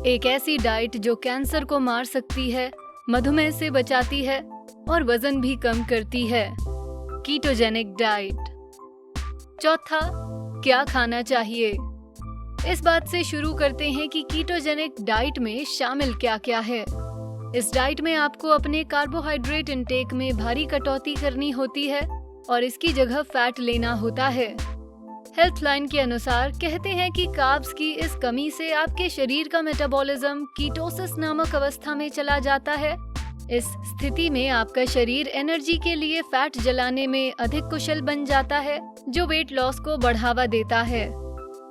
एक ऐसी डाइट जो कैंसर को मार सकती है, मधुमेह से बचाती है और वजन भी कम करती है। Ketogenic diet. चौथा, क्या खाना चाहिए? इस बात से शुरू करते हैं कि कीटोजेनिक डाइट में शामिल क्या क्या है। इस डाइट में आपको अपने कार्बोहाइड्रेट इंटेक में भारी कटौती करनी होती है और इसकी जगह फैट लेना होता है। हेल्थलाइन के अनुसार कहते हैं कि कार्ब्स की इस कमी से आपके शरीर का मेटाबॉलिज्म कीटोसिस नामक अवस्था में चला जाता है। इस स्थिति में आपका शरीर एनर्जी के लिए फैट जलाने में अधिक कुशल बन जाता है, जो वेट लॉस को बढ़ावा देता है।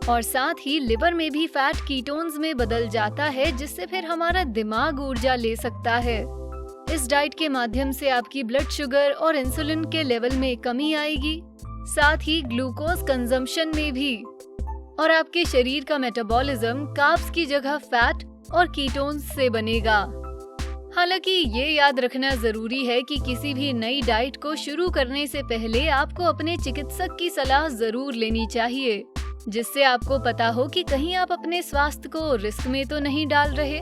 और साथ ही लिवर में भी फैट कीटोन्स में बदल जाता है, जिससे फिर हमारा दिमाग ऊर्जा ले सकता है। इस डाइट के माध्यम से आपकी ब्लड शुगर और इंसुलिन के लेवल में कमी आएगी, साथ ही ग्लूकोज कंजम्पशन में भी, और आपके शरीर का मेटाबॉलिज्म कार्ब्स की जगह फैट और कीटोन्स से बनेगा। हालांकि ये याद रखना जरूरी है कि किसी भी नई डाइट को शुरू करने से पहले आपको अपने चिकित्सक की सलाह जरूर लेनी चाहिए, जिससे आपको पता हो कि कहीं आप अपने स्वास्थ्य को रिस्क में तो नहीं डाल रहे।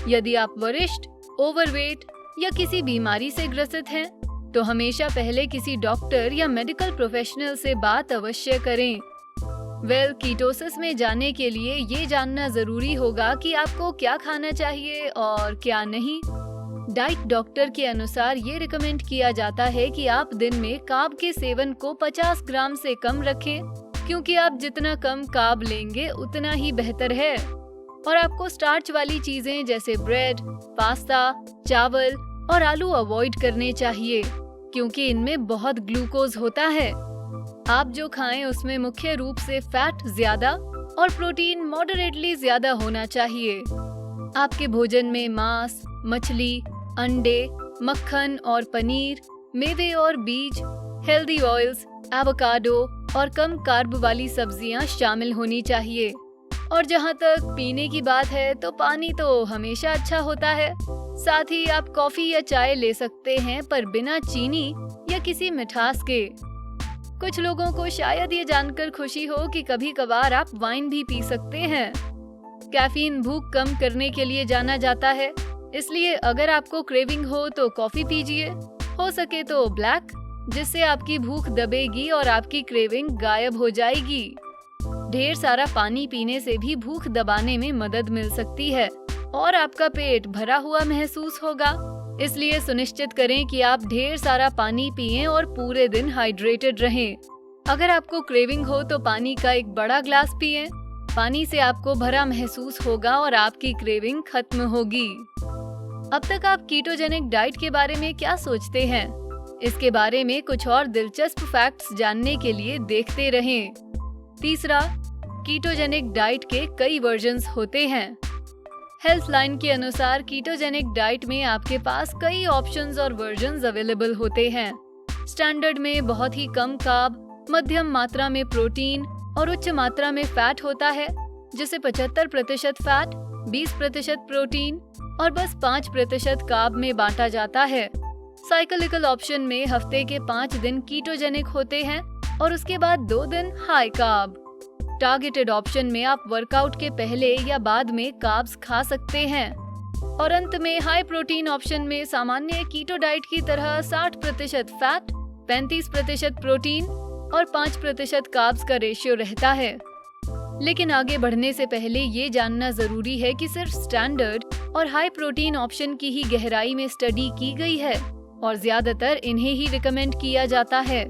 यदि आप वरिष्ठ, ओवरवेट या किसी बीमारी से ग्रसित हैं, तो हमेशा पहले किसी डॉक्टर या मेडिकल प्रोफेशनल से बात अवश्य करें। कीटोसिस में जाने के लिए ये जानना जरूरी होगा कि आपको क्या खाना चाहिए और क्या नहीं। डाइट डॉक्टर के अनुसार ये रिकमेंड किया जाता है कि आप दिन में कार्ब के सेवन को 50 ग्राम से कम रखें, क्योंकि आप जितना कम कार्ब लेंगे उतना ही बेहतर है। और आपको स्टार्च वाली चीजें जैसे ब्रेड, पास्ता, चावल और आलू अवॉइड करने चाहिए, क्योंकि इनमें बहुत ग्लूकोज होता है। आप जो खाएं उसमें मुख्य रूप से फैट ज्यादा और प्रोटीन मॉडरेटली ज्यादा होना चाहिए। आपके भोजन में मांस, मछली, अंडे, मक्खन और पनीर, मेवे और बीज, हेल्दी ऑयल्स, एवोकाडो और कम कार्ब वाली सब्जियां शामिल होनी चाहिए। और जहां तक पीने की बात है, तो पानी तो हमेशा अच्छा होता है। साथ ही आप कॉफी या चाय ले सकते हैं, पर बिना चीनी या किसी मिठास के। कुछ लोगों को शायद ये जानकर खुशी हो कि कभी कभार आप वाइन भी पी सकते हैं। कैफीन भूख कम करने के लिए जाना जाता है, इसलिए अगर आपको क्रेविंग हो तो कॉफी पीजिए, हो सके तो ब्लैक, जिससे आपकी भूख दबेगी और आपकी क्रेविंग गायब हो जाएगी। ढेर सारा पानी पीने से भी भूख दबाने में मदद मिल सकती है और आपका पेट भरा हुआ महसूस होगा। इसलिए सुनिश्चित करें कि आप ढेर सारा पानी पिएं और पूरे दिन हाइड्रेटेड रहें। अगर आपको क्रेविंग हो तो पानी का एक बड़ा ग्लास पिएं। पानी से आपको भरा महसूस होगा और आपकी क्रेविंग खत्म होगी। अब तक आप कीटोजेनिक डाइट के बारे में क्या सोचते हैं? इसके बारे में कुछ और दिलचस्प फैक्ट्स जानने के लिए देखते रहें। तीसरा, कीटोजेनिक डाइट के कई वर्जन्स होते हैं। हेल्थलाइन के अनुसार कीटोजेनिक डाइट में आपके पास कई ऑप्शंस और वर्जन्स अवेलेबल होते हैं। स्टैंडर्ड में बहुत ही कम कार्ब, मध्यम मात्रा में प्रोटीन और उच्च मात्रा में फैट होता है, जिसे 75% फैट, 20% प्रोटीन और बस 5% कार्ब में बांटा जाता है। साइक्लिकल ऑप्शन में हफ्ते के 5 दिन कीटोजेनिक होते हैं और उसके बाद 2 दिन हाई कार्ब। टारगेटेड ऑप्शन में आप वर्कआउट के पहले या बाद में कार्ब्स खा सकते हैं। और अंत में हाई प्रोटीन ऑप्शन में सामान्य कीटो डाइट की तरह 60% फैट, 35% प्रोटीन और 5% कार्ब्स का रेशियो रहता है। लेकिन आगे बढ़ने से पहले ये जानना जरूरी है कि सिर्फ स्टैंडर्ड और हाई प्रोटीन ऑप्शन की ही गहराई में स्टडी की गई है और ज्यादातर इन्हें ही रिकमेंड किया जाता है।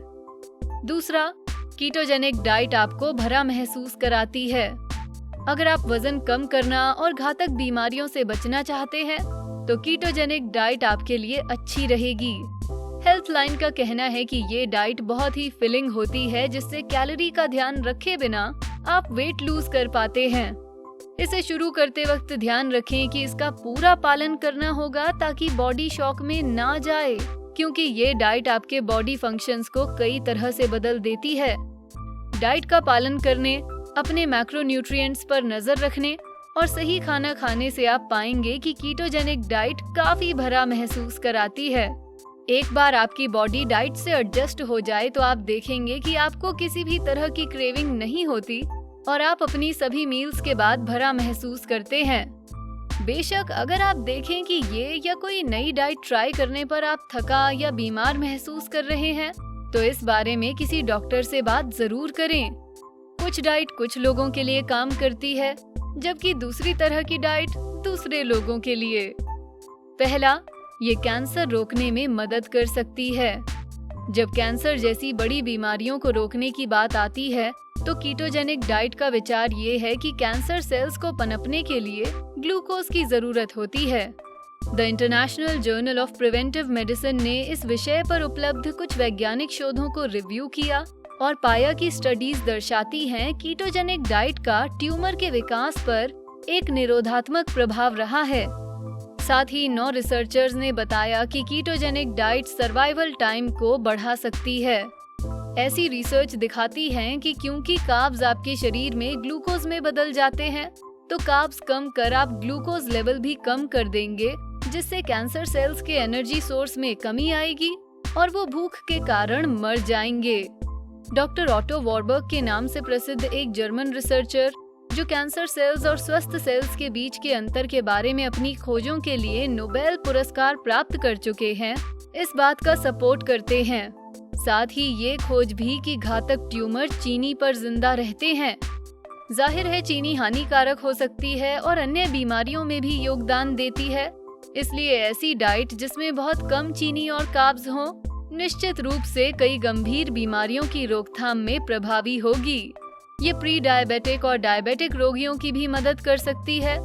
दूसरा, कीटोजेनिक डाइट आपको भरा महसूस कराती है। अगर आप वजन कम करना और घातक बीमारियों से बचना चाहते हैं, तो कीटोजेनिक डाइट आपके लिए अच्छी रहेगी। हेल्थलाइन का कहना है कि ये डाइट बहुत ही फिलिंग होती है, जिससे कैलोरी का ध्यान रखे बिना आप वेट लूज कर पाते हैं। इसे शुरू करते वक्त ध्यान रखें कि इसका पूरा पालन करना होगा, ताकि बॉडी शॉक में ना जाए, क्योंकि ये डाइट आपके बॉडी फंक्शंस को कई तरह से बदल देती है। डाइट का पालन करने, अपने मैक्रोन्यूट्रिएंट्स पर नजर रखने और सही खाना खाने से आप पाएंगे कि कीटोजेनिक डाइट काफी भरा महसूस कराती है। एक बार आपकी बॉडी डाइट से एडजस्ट हो जाए तो आप देखेंगे कि आपको किसी भी तरह की क्रेविंग नहीं होती और आप अपनी सभी मील्स के बाद भरा महसूस करते हैं। बेशक अगर आप देखें कि ये या कोई नई डाइट ट्राई करने पर आप थका या बीमार महसूस कर रहे हैं, तो इस बारे में किसी डॉक्टर से बात जरूर करें। कुछ डाइट कुछ लोगों के लिए काम करती है, जबकि दूसरी तरह की डाइट दूसरे लोगों के लिए। पहला, ये कैंसर रोकने में मदद कर सकती है। जब कैंसर जैसी बड़ी बीमारियों को रोकने की बात आती है, तो कीटोजेनिक डाइट का विचार ये है कि कैंसर सेल्स को पनपने के लिए ग्लूकोज की जरूरत होती है। The international journal of preventive medicine ने इस विषय पर उपलब्ध कुछ वैज्ञानिक शोधों को रिव्यू किया और पाया कि स्टडीज दर्शाती हैं कीटोजेनिक डाइट का ट्यूमर के विकास पर एक निरोधात्मक प्रभाव रहा है। साथ ही 9 रिसर्चर्स ने बताया कि कीटोजेनिक डाइट सर्वाइवल टाइम को बढ़ा सकती है। ऐसी रिसर्च दिखाती है कि क्योंकि कार्ब्स आपके शरीर में ग्लूकोज में बदल जाते हैं, तो कार्ब्स कम कर आप ग्लूकोज लेवल भी कम कर देंगे, जिससे कैंसर सेल्स के एनर्जी सोर्स में कमी आएगी और वो भूख के कारण मर जाएंगे। डॉक्टर ऑटो वॉरबर्ग के नाम से प्रसिद्ध एक जर्मन रिसर्चर, जो कैंसर सेल्स और स्वस्थ सेल्स के बीच के अंतर के बारे में अपनी खोजों के लिए नोबेल पुरस्कार प्राप्त कर चुके हैं, इस बात का सपोर्ट करते हैं। साथ ही ये खोज भी कि घातक ट्यूमर चीनी पर जिंदा रहते हैं। जाहिर है चीनी हानिकारक हो सकती है और अन्य बीमारियों में भी योगदान देती है, इसलिए ऐसी डाइट जिसमें बहुत कम चीनी और कार्ब्स हो, निश्चित रूप से कई गंभीर बीमारियों की रोकथाम में प्रभावी होगी। ये प्री डायबिटिक और डायबिटिक रोगियों की भी मदद कर सकती है।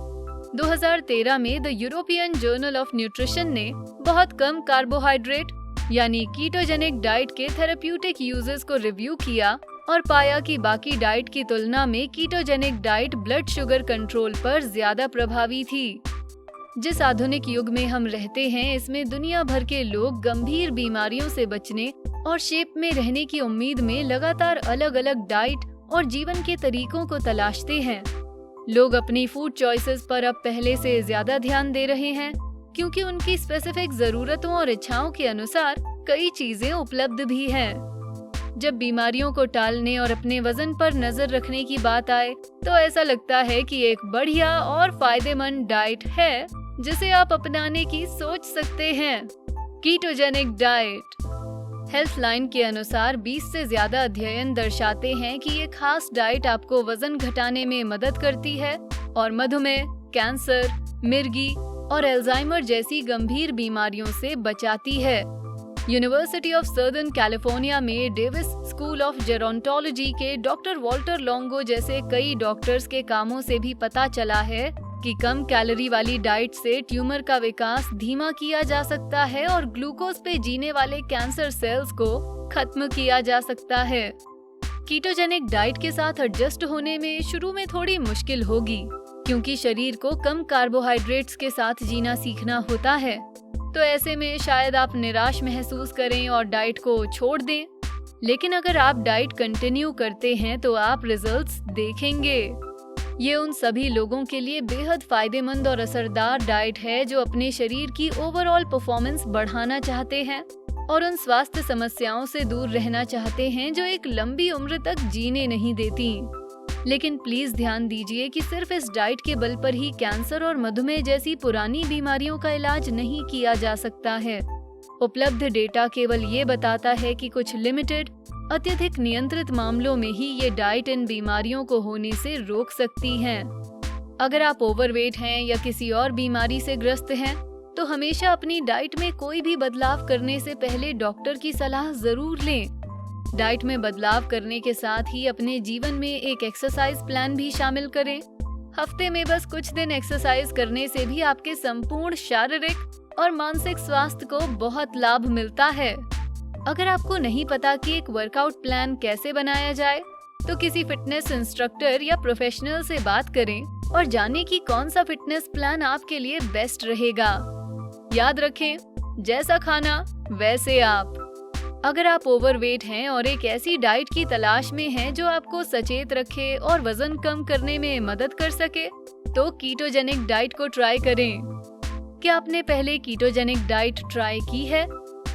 2013 में the European journal of nutrition ने बहुत कम कार्बोहाइड्रेट यानी कीटोजेनिक डाइट के थेरेप्यूटिक यूजेस को रिव्यू किया और पाया कि बाकी डाइट की तुलना में ketogenic diet blood sugar control पर ज्यादा प्रभावी थी। जिस आधुनिक युग में हम रहते हैं, इसमें दुनिया भर के लोग गंभीर बीमारियों से बचने और शेप में रहने की उम्मीद में लगातार अलग अलग डाइट और जीवन के तरीकों को तलाशते हैं। लोग अपनी फूड चॉइसेस पर अब पहले से ज्यादा ध्यान दे रहे हैं, क्योंकि उनकी स्पेसिफिक जरूरतों और इच्छाओं के अनुसार कई चीजें उपलब्ध भी हैं। जब बीमारियों को टालने और अपने वजन पर नजर रखने की बात आए, तो ऐसा लगता है कि एक बढ़िया और फायदेमंद डाइट है जिसे आप अपनाने की सोच सकते हैं, कीटोजेनिक डाइट। हेल्थलाइन के अनुसार 20 से ज्यादा अध्ययन दर्शाते हैं कि ये खास डाइट आपको वजन घटाने में मदद करती है और मधुमेह, कैंसर, मिर्गी और अल्जाइमर जैसी गंभीर बीमारियों से बचाती है। यूनिवर्सिटी ऑफ सदर्न कैलिफोर्निया में डेविस स्कूल ऑफ जेरोंटोलॉजी के डॉक्टर वॉल्टर लॉन्गो जैसे कई डॉक्टर्स के कामों से भी पता चला है कि कम कैलोरी वाली डाइट से ट्यूमर का विकास धीमा किया जा सकता है और ग्लूकोज पे जीने वाले कैंसर सेल्स को खत्म किया जा सकता है। कीटोजेनिक डाइट के साथ एडजस्ट होने में शुरू में थोड़ी मुश्किल होगी, क्योंकि शरीर को कम कार्बोहाइड्रेट्स के साथ जीना सीखना होता है। तो ऐसे में शायद आप निराश महसूस करें और डाइट को छोड़ दें। लेकिन अगर आप डाइट कंटिन्यू करते हैं तो आप रिजल्ट्स देखेंगे। ये उन सभी लोगों के लिए बेहद फायदेमंद और असरदार डाइट है जो अपने शरीर की ओवरऑल परफॉर्मेंस बढ़ाना चाहते हैं और उन स्वास्थ्य समस्याओं से दूर रहना चाहते हैं जो एक लंबी उम्र तक जीने नहीं देती। लेकिन प्लीज ध्यान दीजिए कि सिर्फ इस डाइट के बल पर ही कैंसर और मधुमेह जैसी पुरानी बीमारियों का इलाज नहीं किया जा सकता है। उपलब्ध डेटा केवल ये बताता है कि कुछ लिमिटेड, अत्यधिक नियंत्रित मामलों में ही ये डाइट इन बीमारियों को होने से रोक सकती हैं। अगर आप ओवरवेट हैं या किसी और बीमारी से ग्रस्त हैं, तो हमेशा अपनी डाइट में कोई भी बदलाव करने से पहले डॉक्टर की सलाह जरूर लें। डाइट में बदलाव करने के साथ ही अपने जीवन में एक एक्सरसाइज प्लान भी शामिल करें। हफ्ते में बस कुछ दिन एक्सरसाइज करने से भी आपके संपूर्ण शारीरिक और मानसिक स्वास्थ्य को बहुत लाभ मिलता है। अगर आपको नहीं पता कि एक वर्कआउट प्लान कैसे बनाया जाए, तो किसी फिटनेस इंस्ट्रक्टर या प्रोफेशनल से बात करें और जानें कि कौन सा फिटनेस प्लान आपके लिए बेस्ट रहेगा। याद रखें, जैसा खाना वैसे आप। अगर आप ओवरवेट हैं और एक ऐसी डाइट की तलाश में हैं जो आपको सचेत रखे और वजन कम करने में मदद कर सके, तो कीटोजेनिक डाइट को ट्राई करें। क्या आपने पहले कीटोजेनिक डाइट ट्राई की है?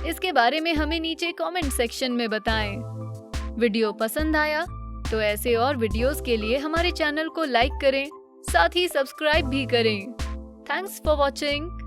इसके बारे में हमें नीचे कमेंट सेक्शन में बताएं। वीडियो पसंद आया तो ऐसे और वीडियोस के लिए हमारे चैनल को लाइक करें, साथ ही सब्सक्राइब भी करें। Thanks for watching.